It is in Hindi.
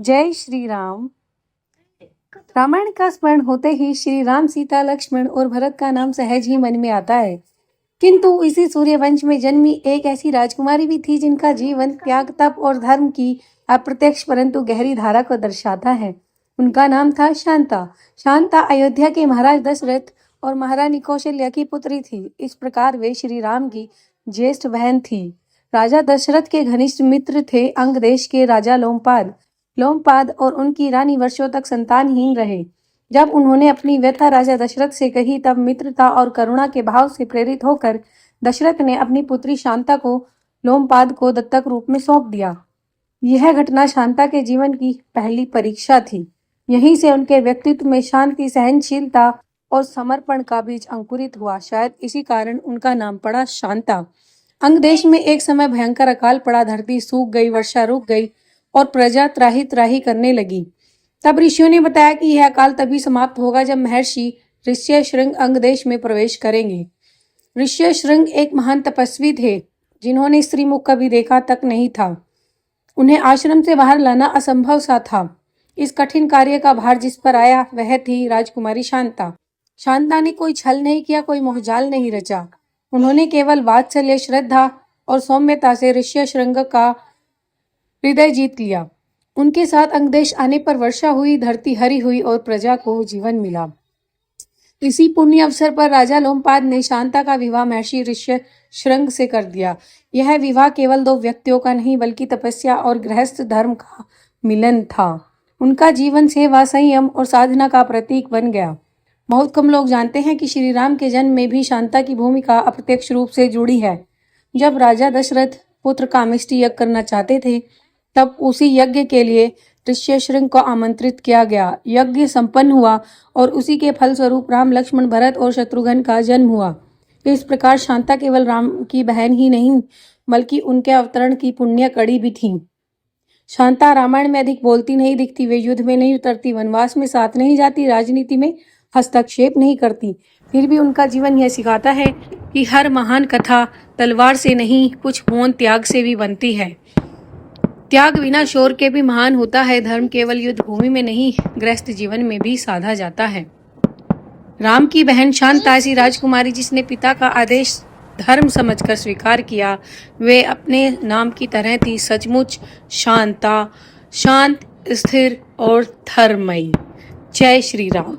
जय श्री राम। रामायण का स्मरण होते ही श्री राम, सीता, लक्ष्मण और भरत का नाम सहज ही मन में आता है। किंतु इसी सूर्यवंश में जन्मी एक ऐसी राजकुमारी भी थी जिनका जीवन त्याग, तप और धर्म की अप्रत्यक्ष परंतु गहरी धारा को दर्शाता है। उनका नाम था शांता। शांता अयोध्या के महाराज दशरथ और महारानी कौशल्या की पुत्री थी। इस प्रकार वे श्री राम की ज्येष्ठ बहन थी। राजा दशरथ के घनिष्ठ मित्र थे अंग देश के राजा लोमपाद और उनकी रानी वर्षों तक संतानहीन रहे। जब उन्होंने अपनी व्यथा राजा दशरथ से कही, तब मित्रता और करुणा के भाव से प्रेरित होकर दशरथ ने अपनी पुत्री शांता को लोमपाद को दत्तक रूप में सौंप दिया। यह घटना शांता के जीवन की पहली परीक्षा थी। यहीं से उनके व्यक्तित्व में शांति, सहनशीलता और समर्पण का बीज अंकुरित हुआ। शायद इसी कारण उनका नाम पड़ा शांता। अंग देश में एक समय भयंकर अकाल पड़ा। धरती सूख गई, वर्षा रुक गई और प्रजा त्राही त्राही करने लगी। तब ऋषियों ने बताया कि यह अकाल तभी समाप्त होगा जब महर्षि ऋष्यशृंग अंग देश में प्रवेश करेंगे। ऋष्यशृंग एक महान तपस्वी थे जिन्होंने स्त्री मुख कभी देखा तक नहीं था। उन्हें आश्रम से बाहर लाना असंभव सा था। इस कठिन कार्य का भार जिस पर आया वह थी राजकुमारी शांता। शांता ने कोई छल नहीं किया, कोई मोहजाल नहीं रचा। उन्होंने केवल वात्सल्य, श्रद्धा और सौम्यता से ऋष्यशृंग का हृदय जीत लिया। उनके साथ अंगदेश आने पर वर्षा हुई, धरती हरी हुई और प्रजा को जीवन मिला। इसी पुण्य अवसर पर राजा लोमपाद ने शांता का विवाह महर्षि ऋष्यशृंग से कर दिया। यह विवाह केवल दो व्यक्तियों का नहीं बल्कि तपस्या और गृहस्थ धर्म का मिलन था। उनका जीवन सेवा, संयम और साधना का प्रतीक बन गया। बहुत कम लोग जानते हैं कि श्री राम के जन्म में भी शांता की भूमिका अप्रत्यक्ष रूप से जुड़ी है। जब राजा दशरथ पुत्र कामिष्टि यज्ञ करना चाहते थे, तब उसी यज्ञ के लिए ऋष्यशृंग को आमंत्रित किया गया। यज्ञ संपन्न हुआ और उसी के फलस्वरूप राम, लक्ष्मण, भरत और शत्रुघ्न का जन्म हुआ। इस प्रकार शांता केवल राम की बहन ही नहीं बल्कि उनके अवतरण की पुण्य कड़ी भी थी। शांता रामायण में अधिक बोलती नहीं दिखती। वे युद्ध में नहीं उतरती, वनवास में साथ नहीं जाती, राजनीति में हस्तक्षेप नहीं करती। फिर भी उनका जीवन यह सिखाता है कि हर महान कथा तलवार से नहीं, कुछ मौन त्याग से भी बनती है। त्याग बिना शौर्य के भी महान होता है। धर्म केवल युद्ध भूमि में नहीं, गृहस्थ जीवन में भी साधा जाता है। राम की बहन शांता ऐसी राजकुमारी जिसने पिता का आदेश धर्म समझकर स्वीकार किया। वे अपने नाम की तरह थी, सचमुच शांता, शांत, स्थिर और धर्ममयी। जय श्री राम।